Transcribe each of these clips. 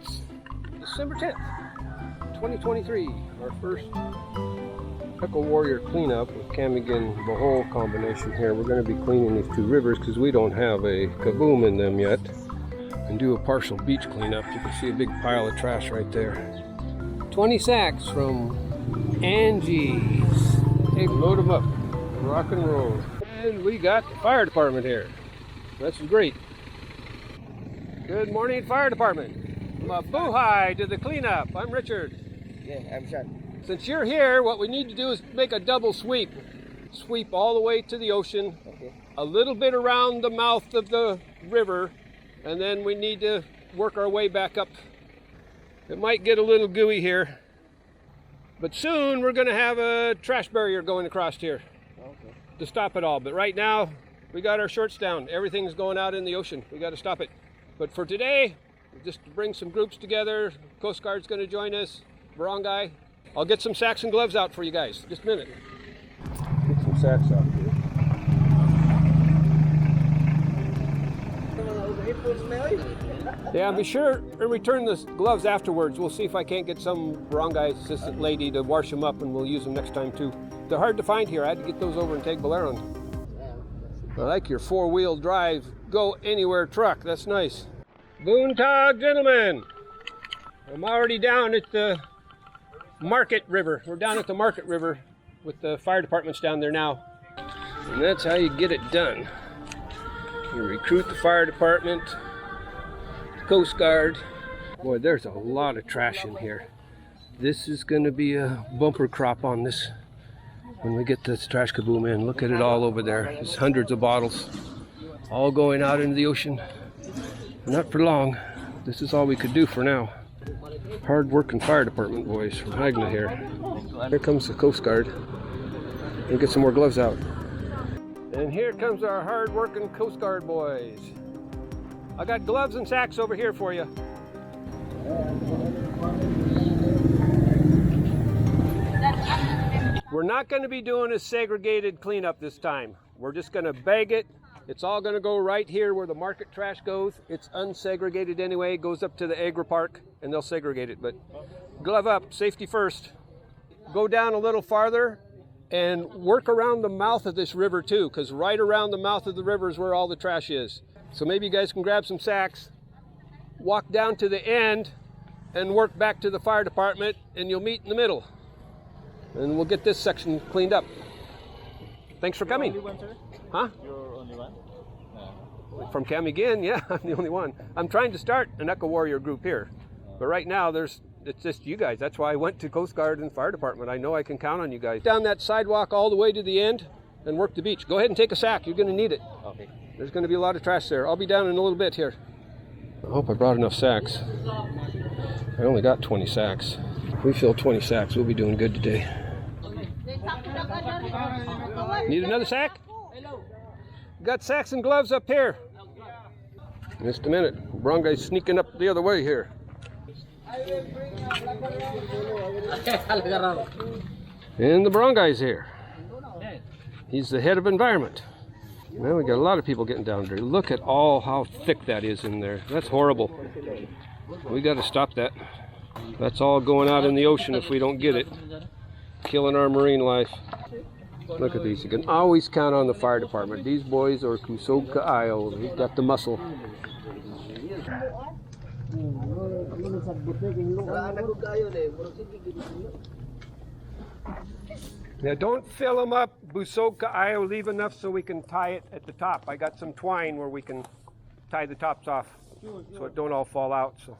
It's December 10th, 2023. Our first Eco Warrior cleanup with Jagna Bohol combination here. We're going to be cleaning these two rivers because we don't have a kaboom in them yet. And do a partial beach cleanup. You can see a big pile of trash right there. 20 sacks from Angie's. Hey, load them up. Rock and roll. And we got the fire department here. That's great. Good morning, fire department. Mabuhay to the cleanup. I'm Richard. Yeah, I'm Sean. Since you're here, what we need to do is make a double sweep. Sweep all the way to the ocean, Okay. a little bit around the mouth of the river, and then we need to work our way back up. It might get a little gooey here, but soon we're going to have a trash barrier going across here to stop it all. But right now, we got our shorts down. Everything's going out in the ocean. We got to stop it. But for today, just to bring some groups together, Coast Guard's going to join us, Brgy. I'll get some sacks and gloves out for you guys. Just a minute. Get some sacks out here. Yeah, be sure and return the gloves afterwards. We'll see if I can't get some Brgy assistant lady to wash them up, and we'll use them next time too. They're hard to find here. I had to get those over in Tagbilaran. I like your four-wheel drive, go anywhere truck. That's nice. Boontog, gentlemen. I'm already down at the Market River. We're down at the Market River with the fire departments down there now. And that's how you get it done. You recruit the fire department, Coast Guard. Boy, there's a lot of trash in here. This is going to be a bumper crop on this when we get this trash kaboom in. Look at it all over there. There's hundreds of bottles all going out into the ocean. Not for long. This is all we could do for now. Hard-working fire department boys from Jagna here. Here comes the Coast Guard. We'll get some more gloves out. And here comes our hard-working Coast Guard boys. I got gloves and sacks over here for you. We're not going to be doing a segregated cleanup this time. We're just going to bag it. It's all going to go right here where the market trash goes. It's unsegregated anyway. It goes up to the agri park and they'll segregate it. But glove up, safety first. Go down a little farther and work around the mouth of this river too, because right around the mouth of the river is where all the trash is. So maybe you guys can grab some sacks, walk down to the end and work back to the fire department, and you'll meet in the middle. And we'll get this section cleaned up. Thanks for coming. Huh? You're only one? No. From Jagna, yeah, I'm the only one. I'm trying to start an Eco Warrior group here. But right now, it's just you guys. That's why I went to Coast Guard and Fire Department. I know I can count on you guys. Down that sidewalk all the way to the end and work the beach. Go ahead and take a sack. You're going to need it. Okay. There's going to be a lot of trash there. I'll be down in a little bit here. I hope I brought enough sacks. I only got 20 sacks. If we fill 20 sacks, we'll be doing good today. Need another sack? Got sacks and gloves up here. Just a minute. Brgy's sneaking up the other way here. And the Brgy's here. He's the head of environment. Now we got a lot of people getting down there. Look at how thick that is in there. That's horrible. We got to stop that. That's all going out in the ocean if we don't get it. Killing our marine life. Look at these. You can always count on the fire department. These boys are kusog kaayo. They've got the muscle. Now don't fill them up, busog kaayo. Leave enough so we can tie it at the top. I got some twine where we can tie the tops off so it don't all fall out. So.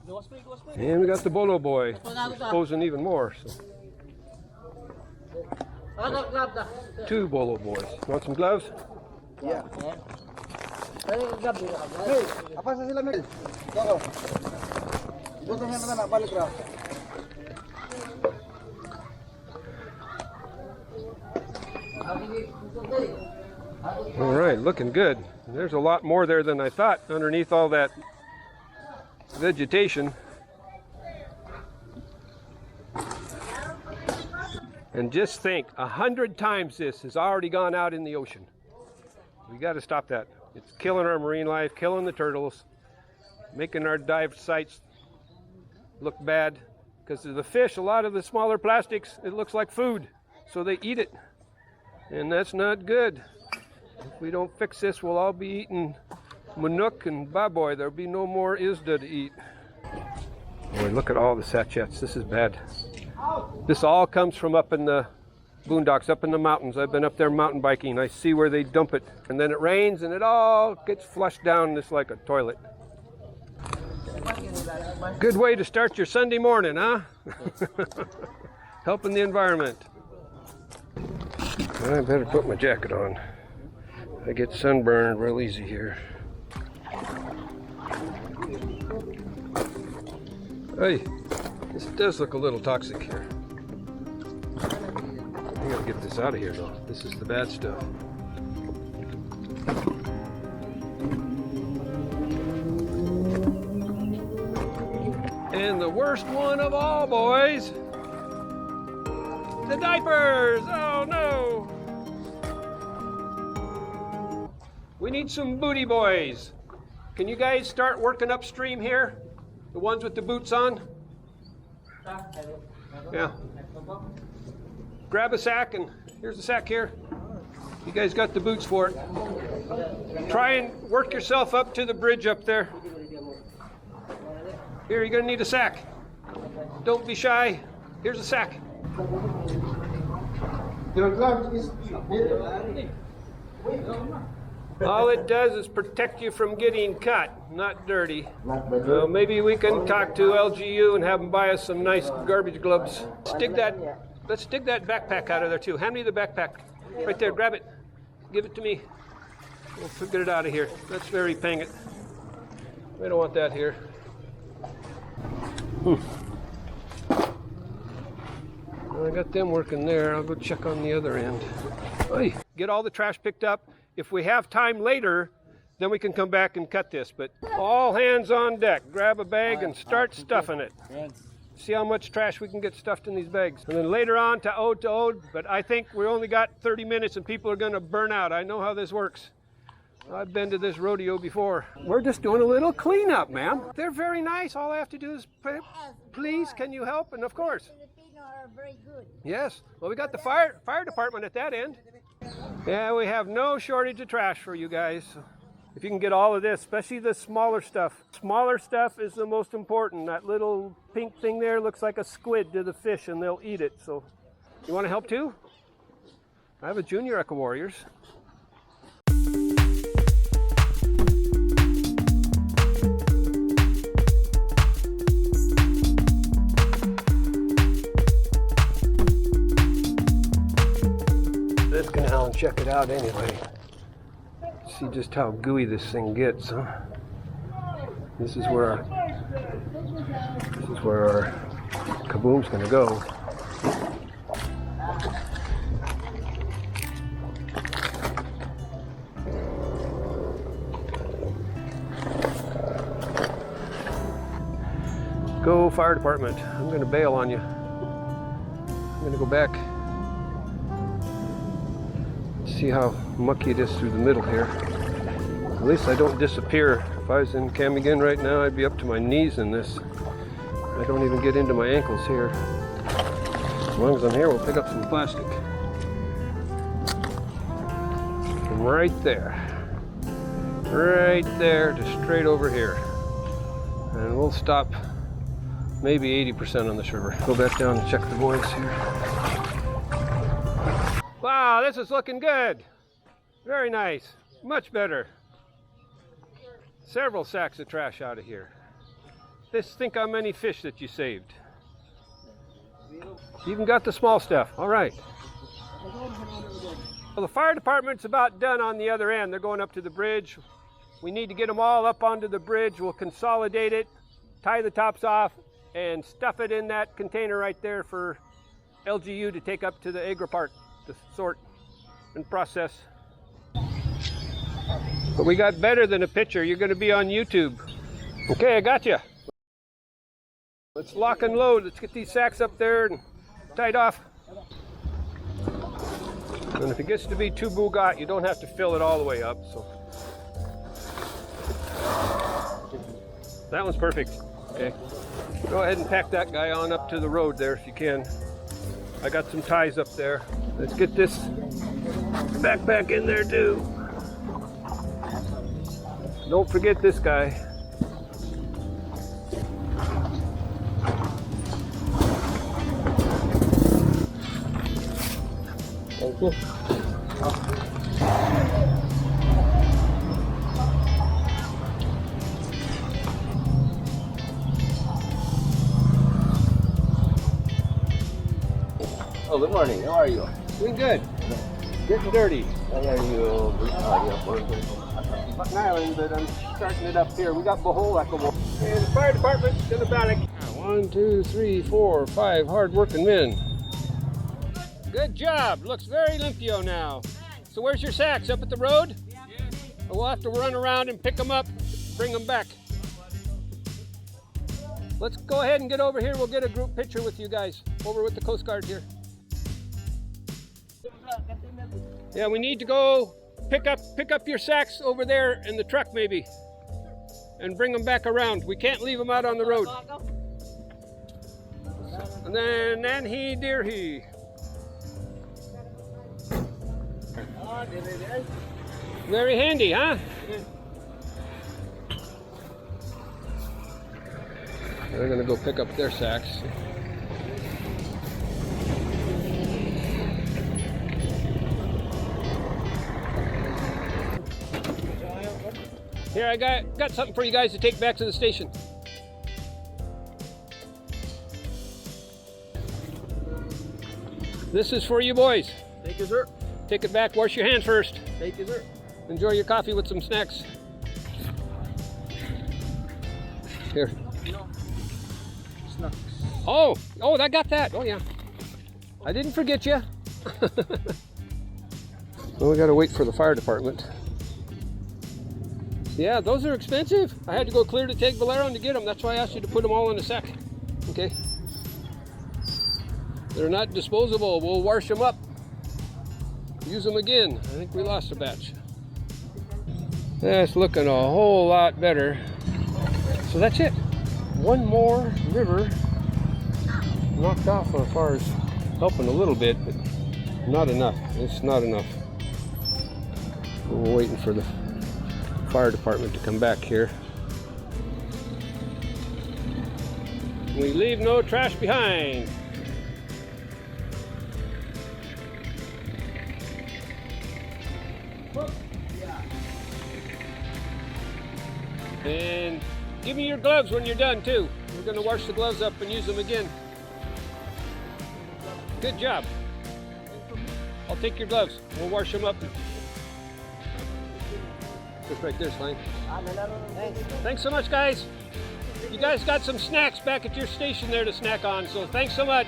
And we got the bolo boy exposing even more. So. 2 bolo boys. Want some gloves? Yeah. Hey, apa sa sila Mel? Doko. Dito na na balik ra. All right, looking good. There's a lot more there than I thought underneath all that vegetation. And just think, 100 times this has already gone out in the ocean. We got to stop that. It's killing our marine life, killing the turtles, making our dive sites look bad because the fish, a lot of the smaller plastics, it looks like food, so they eat it, and that's not good. If we don't fix this, we'll all be eating manuk and baboy. There'll be no more isda to eat. Boy, look at all the sachets. This is bad. This all comes from up in the boondocks, up in the mountains. I've been up there mountain biking. I see where they dump it, and then it rains and it all gets flushed down just like a toilet. Good way to start your Sunday morning, huh? Helping the environment. I better put my jacket on. I get sunburned real easy here. Hey, this does look a little toxic here. I gotta get this out of here though. This is the bad stuff. And the worst one of all, boys, the diapers. Oh no. We need some booty boys. Can you guys start working upstream here? The ones with the boots on? Yeah. Grab a sack, and here's the sack here. You guys got the boots for it. Try and work yourself up to the bridge up there. Here, you're gonna need a sack. Don't be shy. Here's a sack. All it does is protect you from getting cut, not dirty. Well, maybe we can talk to LGU and have them buy us some nice garbage gloves. Let's dig that backpack out of there too. Hand me the backpack. Right there, grab it. Give it to me. We'll get it out of here. That's very pangit. We don't want that here. Well, I got them working there. I'll go check on the other end. Oy. Get all the trash picked up. If we have time later, then we can come back and cut this. But all hands on deck. Grab a bag and start stuffing it. See how much trash we can get stuffed in these bags. And then later on to ode, but I think we only got 30 minutes and people are gonna burn out. I know how this works. I've been to this rodeo before. We're just doing a little cleanup, ma'am. They're very nice. All I have to do is, please, can you help? And of course. Filipino are very good. Yes. Well, we got the fire department at that end. Yeah, we have no shortage of trash for you guys. If you can get all of this, especially the smaller stuff. Smaller stuff is the most important. That little pink thing there looks like a squid to the fish and they'll eat it. So, you want to help too? I have a Junior Eco Warriors. This canal and check it out anyway. See just how gooey this thing gets, huh? This is where our kaboom's gonna go. Go fire department. I'm gonna bail on you. I'm gonna go back. See how mucky it is through the middle here. At least I don't disappear. If I was in Camigan right now, I'd be up to my knees in this. I don't even get into my ankles here. As long as I'm here, we'll pick up some plastic. From right there to straight over here. And we'll stop maybe 80% on this river. Go back down and check the boys here. Wow, this is looking good. Very nice. Much better. Several sacks of trash out of here. Think how many fish that you saved. You even got the small stuff. All right. Well, the fire department's about done on the other end. They're going up to the bridge. We need to get them all up onto the bridge. We'll consolidate it, tie the tops off, and stuff it in that container right there for LGU to take up to the agri park to sort and process. But we got better than a picture. You're going to be on YouTube. Okay, I got you. Let's lock and load. Let's get these sacks up there and tied off. And if it gets to be too boogot, you don't have to fill it all the way up. So that one's perfect. Okay. Go ahead and pack that guy on up to the road there if you can. I got some ties up there. Let's get this backpack in there too. Don't forget this guy. Thank you. Oh, good morning. How are you? Doing good. Getting dirty. Why are you An island, but I'm starting it up here. We got Bohol Eco Warriors. And the fire department's in the back. 1, 2, 3, 4, 5 hard-working men. Good job. Looks very limpio now. So where's your sacks? Up at the road? Yeah. We'll have to run around and pick them up, bring them back. Let's go ahead and get over here. We'll get a group picture with you guys over with the Coast Guard here. Yeah, we need to go pick up your sacks over there in the truck maybe and bring them back around. We can't leave them out on the road. And then he, dear he. Very handy, huh? They're gonna go pick up their sacks. Here, I got something for you guys to take back to the station. This is for you boys. Thank you, sir. Take it back, wash your hands first. Thank you, sir. Enjoy your coffee with some snacks. Here. Snacks. Oh, I got that. Oh yeah. I didn't forget you. Well, we gotta wait for the fire department. Yeah, those are expensive. I had to go clear to Teg Valero to get them. That's why I asked you to put them all in a sack. Okay. They're not disposable. We'll wash them up. Use them again. I think we lost a batch. That's looking a whole lot better. So that's it. One more river knocked off as far as helping a little bit, but not enough. It's not enough. We're waiting for the fire department to come back here. We leave no trash behind. And give me your gloves when you're done too. We're going to wash the gloves up and use them again. Good job. I'll take your gloves. We'll wash them up. Just right there's fine. Thanks so much, guys. You guys got some snacks back at your station there to snack on, so thanks so much.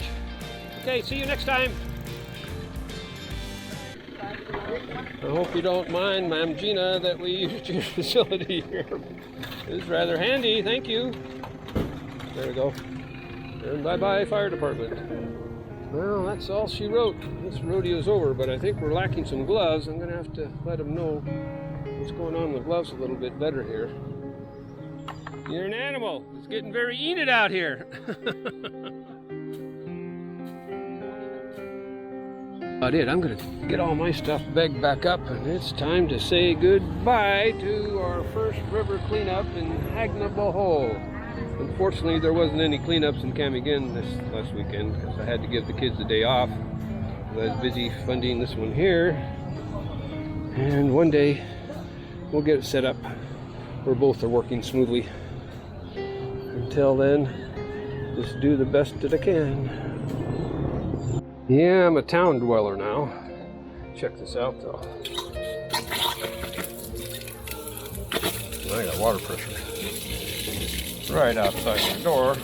Okay, see you next time. I hope you don't mind, Ma'am Gina, that we used your facility here. It's rather handy, thank you. There we go. And bye-bye, fire department. Well, that's all she wrote. This rodeo's over, but I think we're lacking some gloves. I'm gonna have to let them know what's going on with gloves a little bit better here. You're an animal. It's getting very Enid out here. About it. I'm gonna get all my stuff bagged back up, and it's time to say goodbye to our first river cleanup in Jagna Bohol. Unfortunately, there wasn't any cleanups in Camiguin this last weekend because I had to give the kids the day off. I was busy funding this one here, and one day we'll get it set up where both are working smoothly. Until then, just do the best that I can. Yeah, I'm a town dweller now. Check this out though. I got water pressure right outside the door.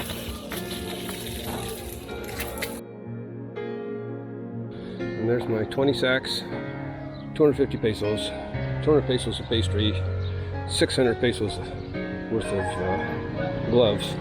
And there's my 20 sacks, 250 pesos, 200 pesos of pastry, 600 pesos worth of gloves.